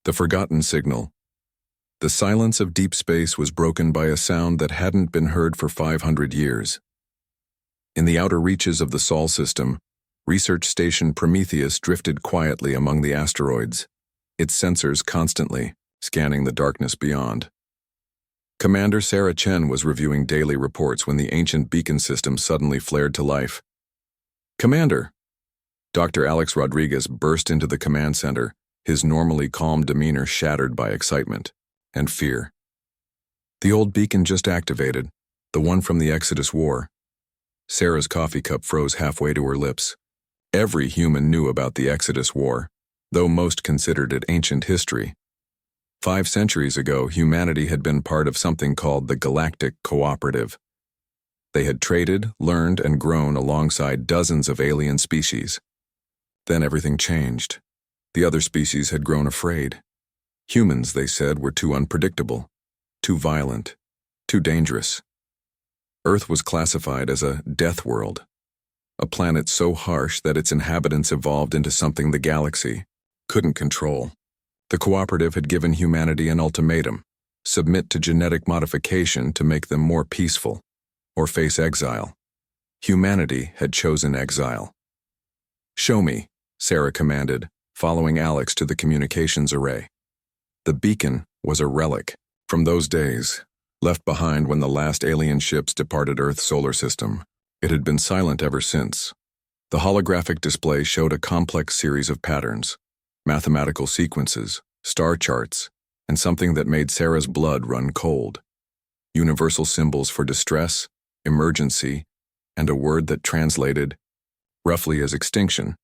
The forgotten signal. The silence of deep space was broken by a sound that hadn't been heard for 500 years. In the outer reaches of the Sol system, research station Prometheus drifted quietly among the asteroids, its sensors constantly scanning the darkness beyond. Commander Sarah Chen was reviewing daily reports when the ancient beacon system suddenly flared to life. "Commander!" Dr. Alex Rodriguez burst into the command center, his normally calm demeanor shattered by excitement and fear. "The old beacon just activated, the one from the Exodus War." Sarah's coffee cup froze halfway to her lips. Every human knew about the Exodus War, though most considered it ancient history. 5 centuries ago, humanity had been part of something called the Galactic Cooperative. They had traded, learned, and grown alongside dozens of alien species. Then everything changed. The other species had grown afraid. Humans, they said, were too unpredictable, too violent, too dangerous. Earth was classified as a death world, a planet so harsh that its inhabitants evolved into something the galaxy couldn't control. The cooperative had given humanity an ultimatum: submit to genetic modification to make them more peaceful, or face exile. Humanity had chosen exile. "Show me," Sarah commanded, following Alex to the communications array. The beacon was a relic from those days, left behind when the last alien ships departed Earth's solar system. It had been silent ever since. The holographic display showed a complex series of patterns, mathematical sequences, star charts, and something that made Sarah's blood run cold. Universal symbols for distress, emergency, and a word that translated roughly as extinction.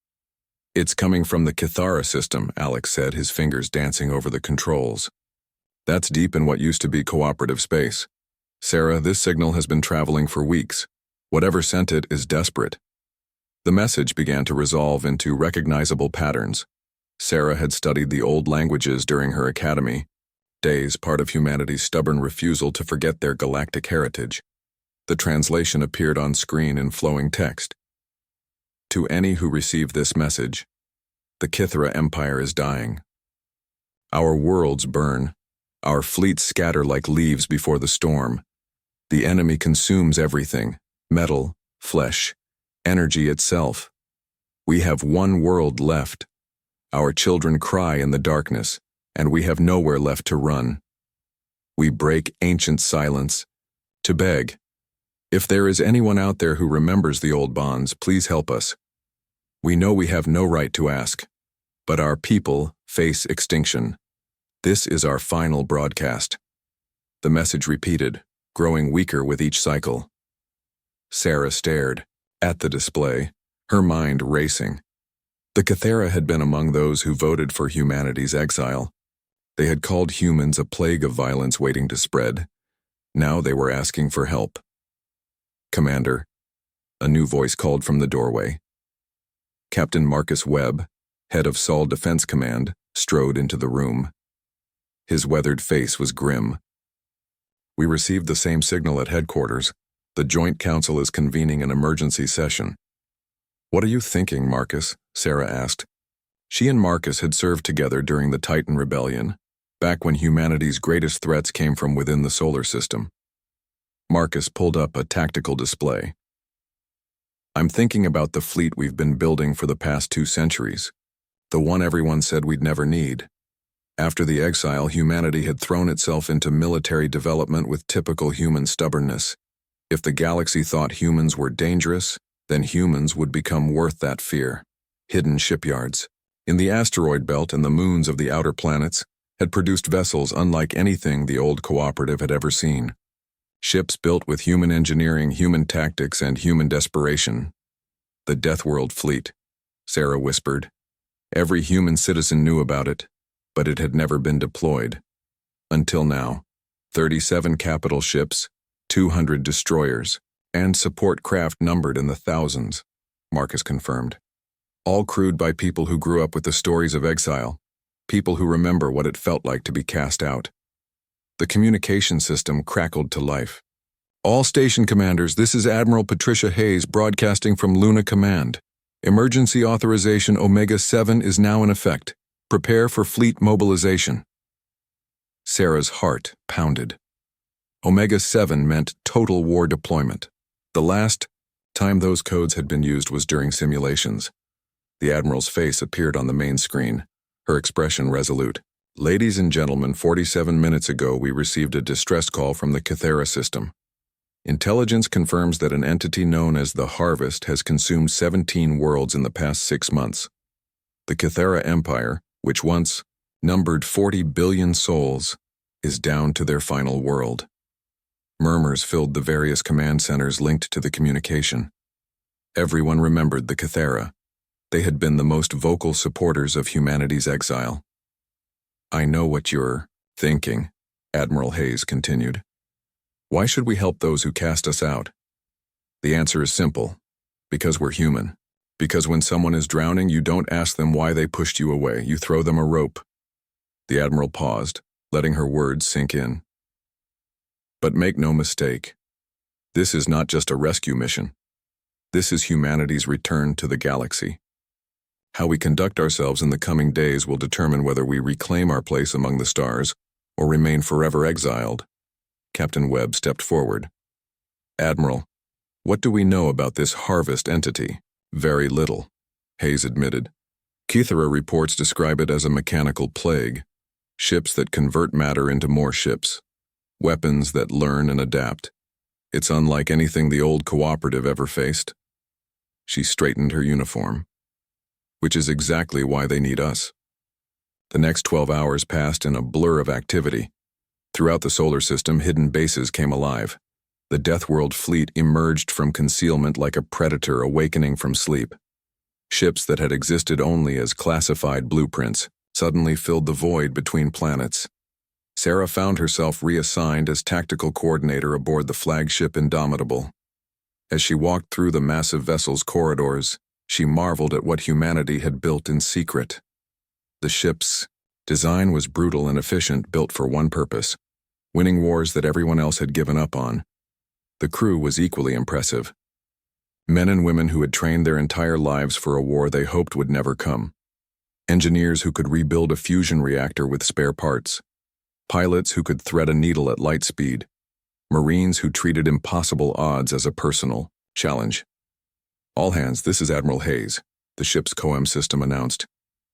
"It's coming from the Kithara system," Alex said, his fingers dancing over the controls. "That's deep in what used to be cooperative space. Sarah, this signal has been traveling for weeks. Whatever sent it is desperate." The message began to resolve into recognizable patterns. Sarah had studied the old languages during her academy, days part of humanity's stubborn refusal to forget their galactic heritage. The translation appeared on screen in flowing text. "To any who receive this message, the Kithara Empire is dying. Our worlds burn. Our fleets scatter like leaves before the storm. The enemy consumes everything: metal, flesh, energy itself. We have one world left. Our children cry in the darkness, and we have nowhere left to run. We break ancient silence to beg. If there is anyone out there who remembers the old bonds, please help us. We know we have no right to ask, but our people face extinction. This is our final broadcast." The message repeated, growing weaker with each cycle. Sarah stared at the display, her mind racing. The Kithara had been among those who voted for humanity's exile. They had called humans a plague of violence waiting to spread. Now they were asking for help. "Commander," a new voice called from the doorway. Captain Marcus Webb, head of Sol Defense Command, strode into the room. His weathered face was grim. "We received the same signal at headquarters. The Joint Council is convening an emergency session." "What are you thinking, Marcus?" Sarah asked. She and Marcus had served together during the Titan Rebellion, back when humanity's greatest threats came from within the solar system. Marcus pulled up a tactical display. "I'm thinking about the fleet we've been building for the past 2 centuries, the one everyone said we'd never need. After the exile, humanity had thrown itself into military development with typical human stubbornness. If the galaxy thought humans were dangerous, then humans would become worth that fear. Hidden shipyards in the asteroid belt and the moons of the outer planets had produced vessels unlike anything the old cooperative had ever seen. Ships built with human engineering, human tactics, and human desperation. The Death World Fleet," Sarah whispered. Every human citizen knew about it, but it had never been deployed. Until now. 37 capital ships, 200 destroyers, and support craft numbered in the thousands, Marcus confirmed. All crewed by people who grew up with the stories of exile, people who remember what it felt like to be cast out. The communication system crackled to life. "All station commanders, this is Admiral Patricia Hayes broadcasting from Luna Command. Emergency authorization Omega-7 is now in effect. Prepare for fleet mobilization. Sarah's heart pounded. Omega-7 meant total war deployment. The last time those codes had been used was during simulations. The Admiral's face appeared on the main screen, her expression resolute. Ladies and gentlemen, 47 minutes ago we received a distress call from the Kythera system. Intelligence confirms that an entity known as the Harvest has consumed 17 worlds in the past 6 months. The Kythera Empire, which once numbered 40 billion souls, is down to their final world. Murmurs filled the various command centers linked to the communication. Everyone remembered the Kythera. They had been the most vocal supporters of humanity's exile. I know what you're thinking, Admiral Hayes continued. Why should we help those who cast us out? The answer is simple. Because we're human. Because when someone is drowning, you don't ask them why they pushed you away. You throw them a rope. The Admiral paused, letting her words sink in. But make no mistake, this is not just a rescue mission. This is humanity's return to the galaxy. How we conduct ourselves in the coming days will determine whether we reclaim our place among the stars or remain forever exiled. Captain Webb stepped forward. Admiral, what do we know about this Harvest entity? Very little, Hayes admitted. Kythera reports describe it as a mechanical plague, ships that convert matter into more ships. Weapons that learn and adapt. It's unlike anything the old cooperative ever faced. She straightened her uniform. Which is exactly why they need us. The next 12 hours passed in a blur of activity. Throughout the solar system, hidden bases came alive. The Deathworld fleet emerged from concealment like a predator awakening from sleep. Ships that had existed only as classified blueprints suddenly filled the void between planets. Sarah found herself reassigned as tactical coordinator aboard the flagship Indomitable. As she walked through the massive vessel's corridors, she marveled at what humanity had built in secret. The ship's design was brutal and efficient, built for one purpose: winning wars that everyone else had given up on. The crew was equally impressive. Men and women who had trained their entire lives for a war they hoped would never come. Engineers who could rebuild a fusion reactor with spare parts. Pilots who could thread a needle at light speed. Marines who treated impossible odds as a personal challenge. All hands, this is Admiral Hayes, the ship's COM system announced.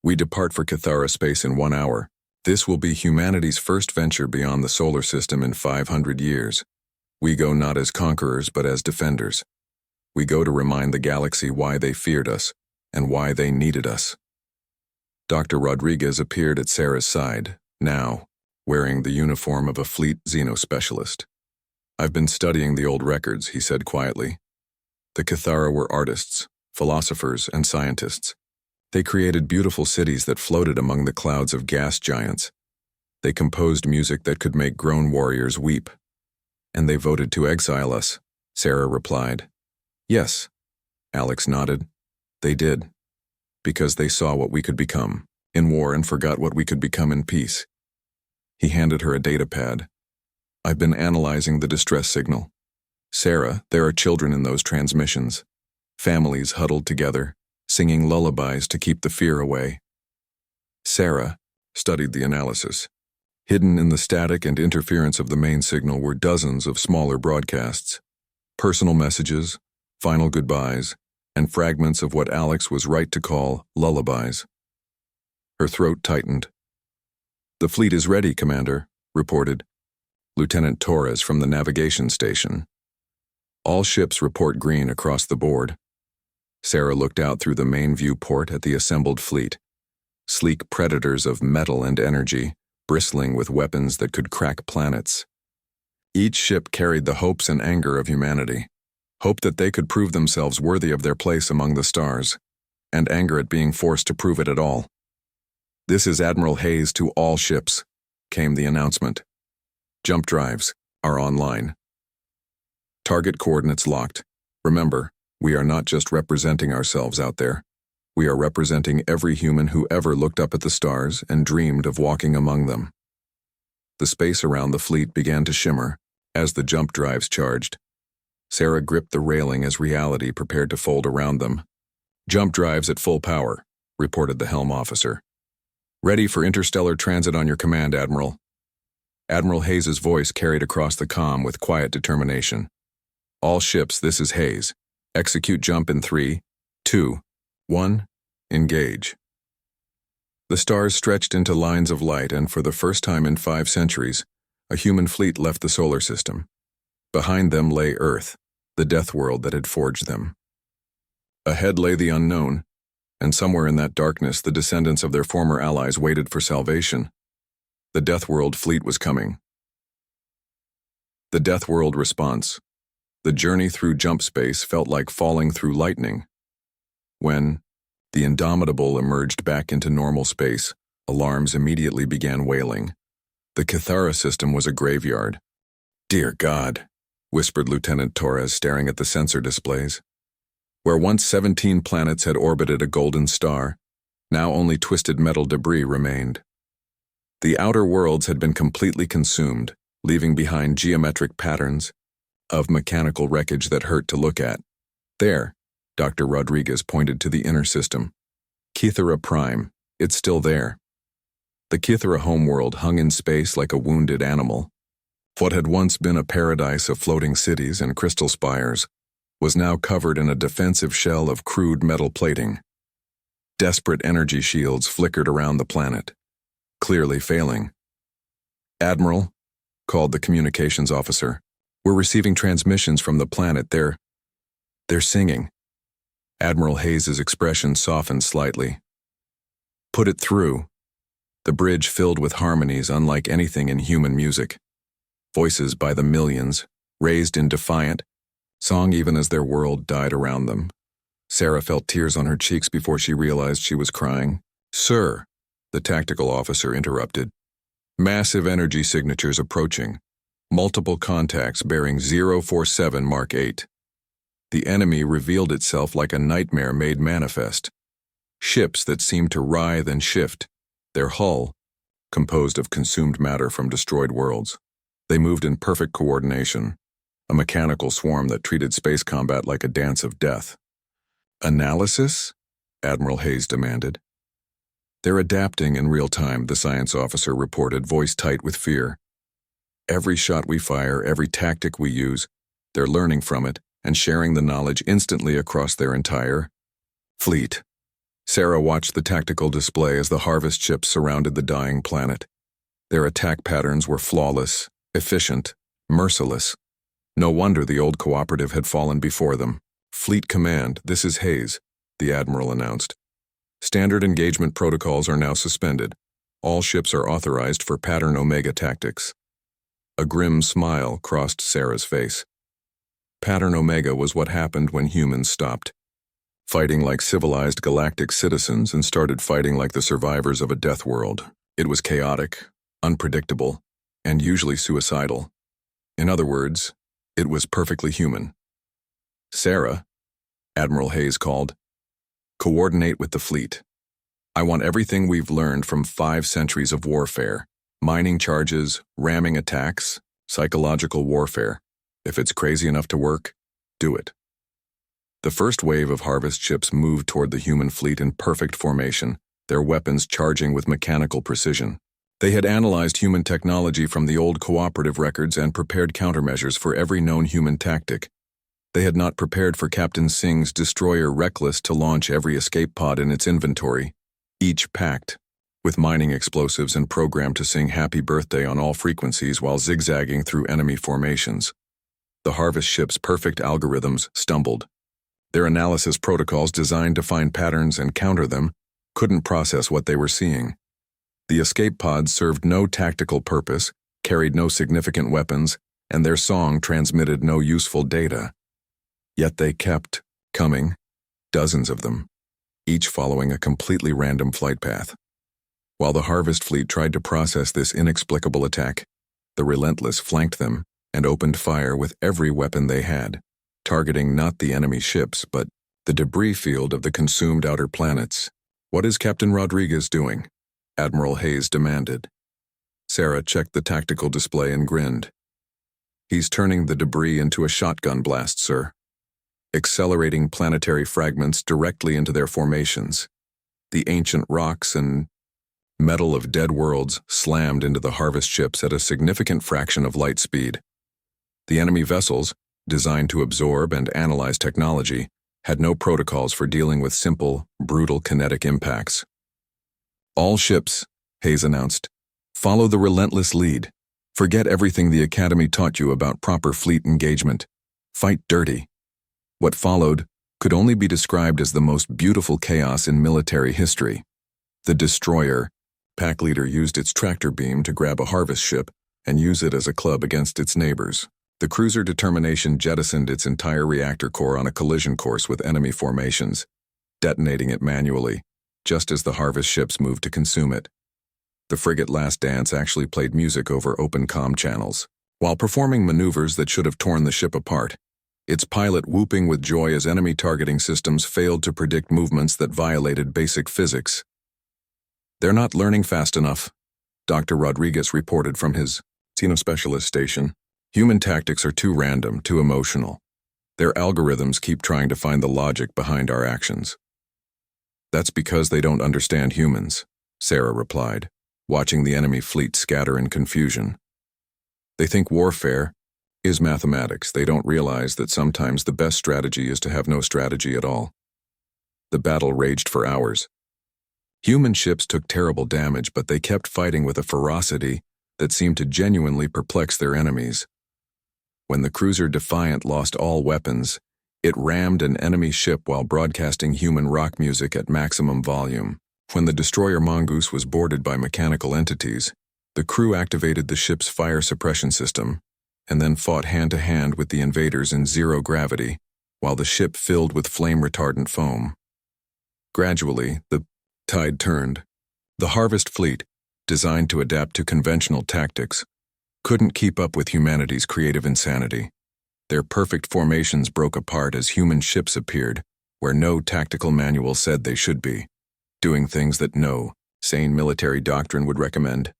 We depart for Kythera space in 1 hour. This will be humanity's first venture beyond the solar system in 500 years. We go not as conquerors, but as defenders. We go to remind the galaxy why they feared us and why they needed us. Dr. Rodriguez appeared at Sarah's side, now wearing the uniform of a fleet xenospecialist. I've been studying the old records, he said quietly. The Kythera were artists, philosophers, and scientists. They created beautiful cities that floated among the clouds of gas giants. They composed music that could make grown warriors weep. And they voted to exile us, Sarah replied. Yes, Alex nodded. They did. Because they saw what we could become in war and forgot what we could become in peace. He handed her a data pad. I've been analyzing the distress signal. Sarah, there are children in those transmissions. Families huddled together, singing lullabies to keep the fear away. Sarah studied the analysis. Hidden in the static and interference of the main signal were dozens of smaller broadcasts. Personal messages, final goodbyes, and fragments of what Alex was right to call lullabies. Her throat tightened. The fleet is ready, Commander, reported Lieutenant Torres from the navigation station. All ships report green across the board. Sarah looked out through the main viewport at the assembled fleet. Sleek predators of metal and energy, bristling with weapons that could crack planets. Each ship carried the hopes and anger of humanity. Hope that they could prove themselves worthy of their place among the stars, and anger at being forced to prove it at all. This is Admiral Hayes to all ships, came the announcement. Jump drives are online. Target coordinates locked. Remember, we are not just representing ourselves out there. We are representing every human who ever looked up at the stars and dreamed of walking among them. The space around the fleet began to shimmer as the jump drives charged. Sarah gripped the railing as reality prepared to fold around them. Jump drives at full power, reported the helm officer. Ready for interstellar transit on your command, Admiral. Admiral Hayes's voice carried across the comm with quiet determination. All ships, this is Hayes. Execute jump in 3, 2, 1, engage. The stars stretched into lines of light, and for the first time in 5 centuries, a human fleet left the solar system. Behind them lay Earth, the death world that had forged them. Ahead lay the unknown, and somewhere in that darkness the descendants of their former allies waited for salvation. The Death World fleet was coming. The Death World response. The journey through jump space felt like falling through lightning. When the Indomitable emerged back into normal space, alarms immediately began wailing. The Cathara system was a graveyard. "Dear God," whispered Lieutenant Torres, staring at the sensor displays. Where once 17 planets had orbited a golden star, now only twisted metal debris remained. The outer worlds had been completely consumed, leaving behind geometric patterns of mechanical wreckage that hurt to look at. There, Dr. Rodriguez pointed to the inner system. Cathara Prime, it's still there. The Cathara homeworld hung in space like a wounded animal. What had once been a paradise of floating cities and crystal spires was now covered in a defensive shell of crude metal plating. Desperate energy shields flickered around the planet, clearly failing. "Admiral," called the communications officer, "we're receiving transmissions from the planet. They're singing." Admiral Hayes's expression softened slightly. "Put it through." The bridge filled with harmonies unlike anything in human music. Voices by the millions, raised in defiant song even as their world died around them. Sarah felt tears on her cheeks before she realized she was crying. "Sir," the tactical officer interrupted. "Massive energy signatures approaching. Multiple contacts bearing 047 Mark 8. The enemy revealed itself like a nightmare made manifest. Ships that seemed to writhe and shift, their hull composed of consumed matter from destroyed worlds. They moved in perfect coordination, a mechanical swarm that treated space combat like a dance of death." "Analysis?" Admiral Hayes demanded. "They're adapting in real time," the science officer reported, voice tight with fear. "Every shot we fire, every tactic we use, they're learning from it and sharing the knowledge instantly across their entire fleet." Sarah watched the tactical display as the harvest ships surrounded the dying planet. Their attack patterns were flawless, efficient, merciless. No wonder the old cooperative had fallen before them. "Fleet Command, this is Hayes," the Admiral announced. "Standard engagement protocols are now suspended. All ships are authorized for Pattern Omega tactics." A grim smile crossed Sarah's face. Pattern Omega was what happened when humans stopped fighting like civilized galactic citizens and started fighting like the survivors of a death world. It was chaotic, unpredictable, and usually suicidal. In other words, it was perfectly human. "Sarah," Admiral Hayes called, "coordinate with the fleet. I want everything we've learned from 5 centuries of warfare, mining charges, ramming attacks, psychological warfare. If it's crazy enough to work, do it." The first wave of harvest ships moved toward the human fleet in perfect formation, their weapons charging with mechanical precision. They had analyzed human technology from the old cooperative records and prepared countermeasures for every known human tactic. They had not prepared for Captain Singh's destroyer Reckless to launch every escape pod in its inventory, each packed with mining explosives and programmed to sing Happy Birthday on all frequencies while zigzagging through enemy formations. The harvest ship's perfect algorithms stumbled. Their analysis protocols designed to find patterns and counter them couldn't process what they were seeing. The escape pods served no tactical purpose, carried no significant weapons, and their song transmitted no useful data. Yet they kept coming, dozens of them, each following a completely random flight path. While the harvest fleet tried to process this inexplicable attack, the Relentless flanked them and opened fire with every weapon they had, targeting not the enemy ships but the debris field of the consumed outer planets. "What is Captain Rodriguez doing?" Admiral Hayes demanded. Sarah checked the tactical display and grinned. "He's turning the debris into a shotgun blast, sir. Accelerating planetary fragments directly into their formations. The ancient rocks and Metal of dead worlds slammed into the harvest ships at a significant fraction of light speed. The enemy vessels, designed to absorb and analyze technology, had no protocols for dealing with simple, brutal kinetic impacts. "All ships," Hayes announced, "follow the relentless lead. Forget everything the Academy taught you about proper fleet engagement. Fight dirty." What followed could only be described as the most beautiful chaos in military history. The destroyer, pack leader, used its tractor beam to grab a harvest ship and use it as a club against its neighbors. The cruiser Determination jettisoned its entire reactor core on a collision course with enemy formations, detonating it manually, just as the harvest ships moved to consume it. The frigate Last Dance actually played music over open comm channels, while performing maneuvers that should have torn the ship apart, its pilot whooping with joy as enemy targeting systems failed to predict movements that violated basic physics. "They're not learning fast enough," Dr. Rodriguez reported from his Xenospecialist station. "Human tactics are too random, too emotional. Their algorithms keep trying to find the logic behind our actions." "That's because they don't understand humans," Sarah replied, watching the enemy fleet scatter in confusion. "They think warfare is mathematics. They don't realize that sometimes the best strategy is to have no strategy at all." The battle raged for hours. Human ships took terrible damage, but they kept fighting with a ferocity that seemed to genuinely perplex their enemies. When the cruiser Defiant lost all weapons, it rammed an enemy ship while broadcasting human rock music at maximum volume. When the destroyer Mongoose was boarded by mechanical entities, the crew activated the ship's fire suppression system and then fought hand-to-hand with the invaders in zero gravity, while the ship filled with flame-retardant foam. Gradually, the tide turned. The Harvest Fleet, designed to adapt to conventional tactics, couldn't keep up with humanity's creative insanity. Their perfect formations broke apart as human ships appeared, where no tactical manual said they should be, doing things that no sane military doctrine would recommend.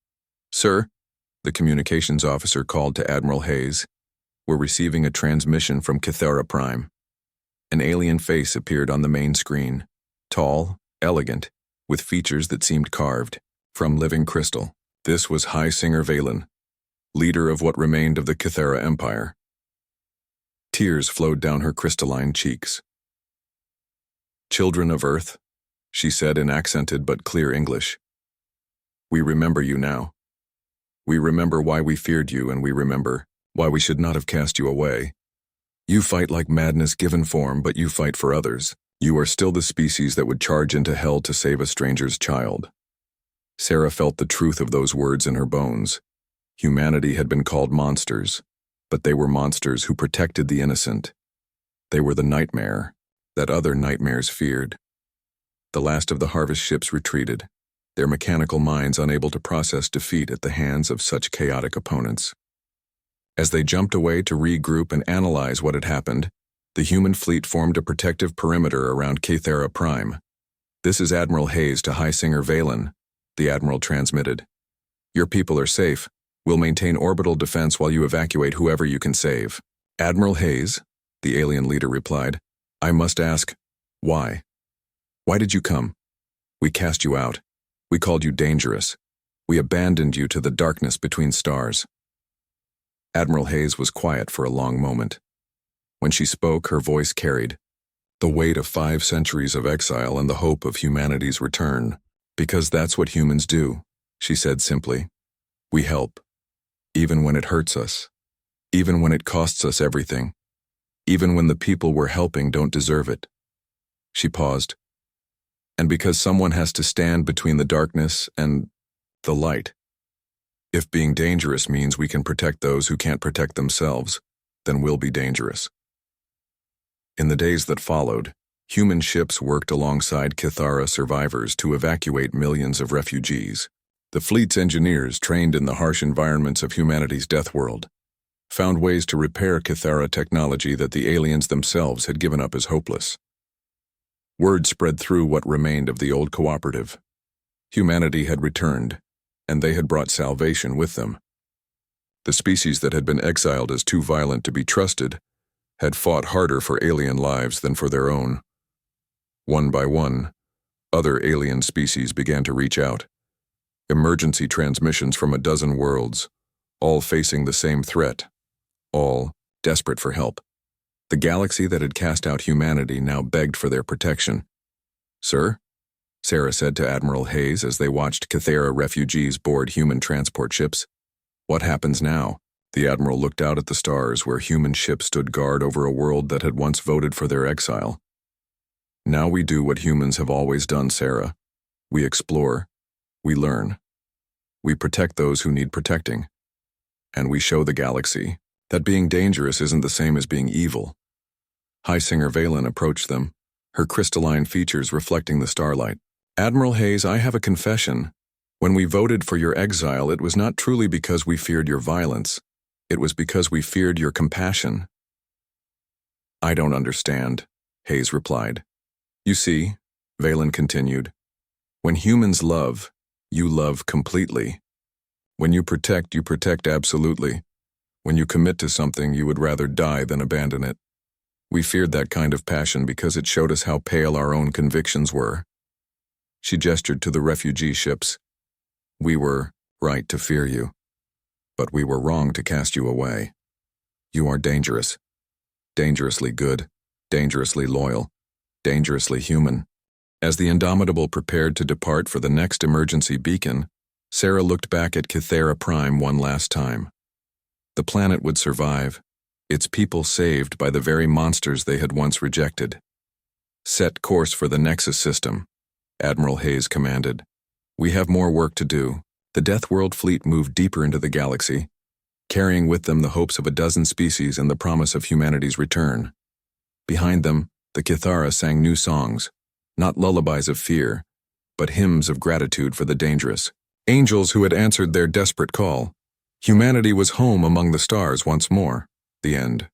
"Sir," the communications officer called to Admiral Hayes, "we're receiving a transmission from Kythera Prime." An alien face appeared on the main screen, tall, elegant, with features that seemed carved from living crystal. This was High Singer Valen, leader of what remained of the Kythera Empire. Tears flowed down her crystalline cheeks. "Children of Earth," she said in accented but clear English, "we remember you now. We remember why we feared you, and we remember why we should not have cast you away. You fight like madness given form, but you fight for others. You are still the species that would charge into hell to save a stranger's child." Sarah felt the truth of those words in her bones. Humanity had been called monsters, but they were monsters who protected the innocent. They were the nightmare that other nightmares feared. The last of the harvest ships retreated, their mechanical minds unable to process defeat at the hands of such chaotic opponents. As they jumped away to regroup and analyze what had happened, the human fleet formed a protective perimeter around Kythera Prime. "This is Admiral Hayes to High Singer Valen," the Admiral transmitted. "Your people are safe. We'll maintain orbital defense while you evacuate whoever you can save." "Admiral Hayes," the alien leader replied, "I must ask, why? Why did you come? We cast you out. We called you dangerous. We abandoned you to the darkness between stars." Admiral Hayes was quiet for a long moment. When she spoke, her voice carried the weight of 5 centuries of exile and the hope of humanity's return. "Because that's what humans do," she said simply. "We help. Even when it hurts us. Even when it costs us everything. Even when the people we're helping don't deserve it." She paused. "And because someone has to stand between the darkness and the light. If being dangerous means we can protect those who can't protect themselves, then we'll be dangerous." In the days that followed, human ships worked alongside Kythera survivors to evacuate millions of refugees. The fleet's engineers, trained in the harsh environments of humanity's death world, found ways to repair Kythera technology that the aliens themselves had given up as hopeless. Word spread through what remained of the old cooperative. Humanity had returned, and they had brought salvation with them. The species that had been exiled as too violent to be trusted had fought harder for alien lives than for their own. One by one, other alien species began to reach out. Emergency transmissions from a dozen worlds, all facing the same threat, all desperate for help. The galaxy that had cast out humanity now begged for their protection. "Sir?" Sarah said to Admiral Hayes as they watched Cathera refugees board human transport ships. "What happens now?" The Admiral looked out at the stars where human ships stood guard over a world that had once voted for their exile. "Now we do what humans have always done, Sarah. We explore. We learn. We protect those who need protecting. And we show the galaxy that being dangerous isn't the same as being evil." High Singer Valen approached them, her crystalline features reflecting the starlight. "Admiral Hayes, I have a confession. When we voted for your exile, it was not truly because we feared your violence. It was because we feared your compassion." "I don't understand," Hayes replied. "You see," Valen continued, "when humans love, you love completely. When you protect absolutely. When you commit to something, you would rather die than abandon it. We feared that kind of passion because it showed us how pale our own convictions were." She gestured to the refugee ships. "We were right to fear you, but we were wrong to cast you away. You are dangerous. Dangerously good, dangerously loyal, dangerously human." As the Indomitable prepared to depart for the next emergency beacon, Sarah looked back at Cathera Prime one last time. The planet would survive, its people saved by the very monsters they had once rejected. "Set course for the Nexus system," Admiral Hayes commanded. "We have more work to do." The Death World fleet moved deeper into the galaxy, carrying with them the hopes of a dozen species and the promise of humanity's return. Behind them, the Cathara sang new songs, not lullabies of fear, but hymns of gratitude for the dangerous. Angels who had answered their desperate call. Humanity was home among the stars once more. The end.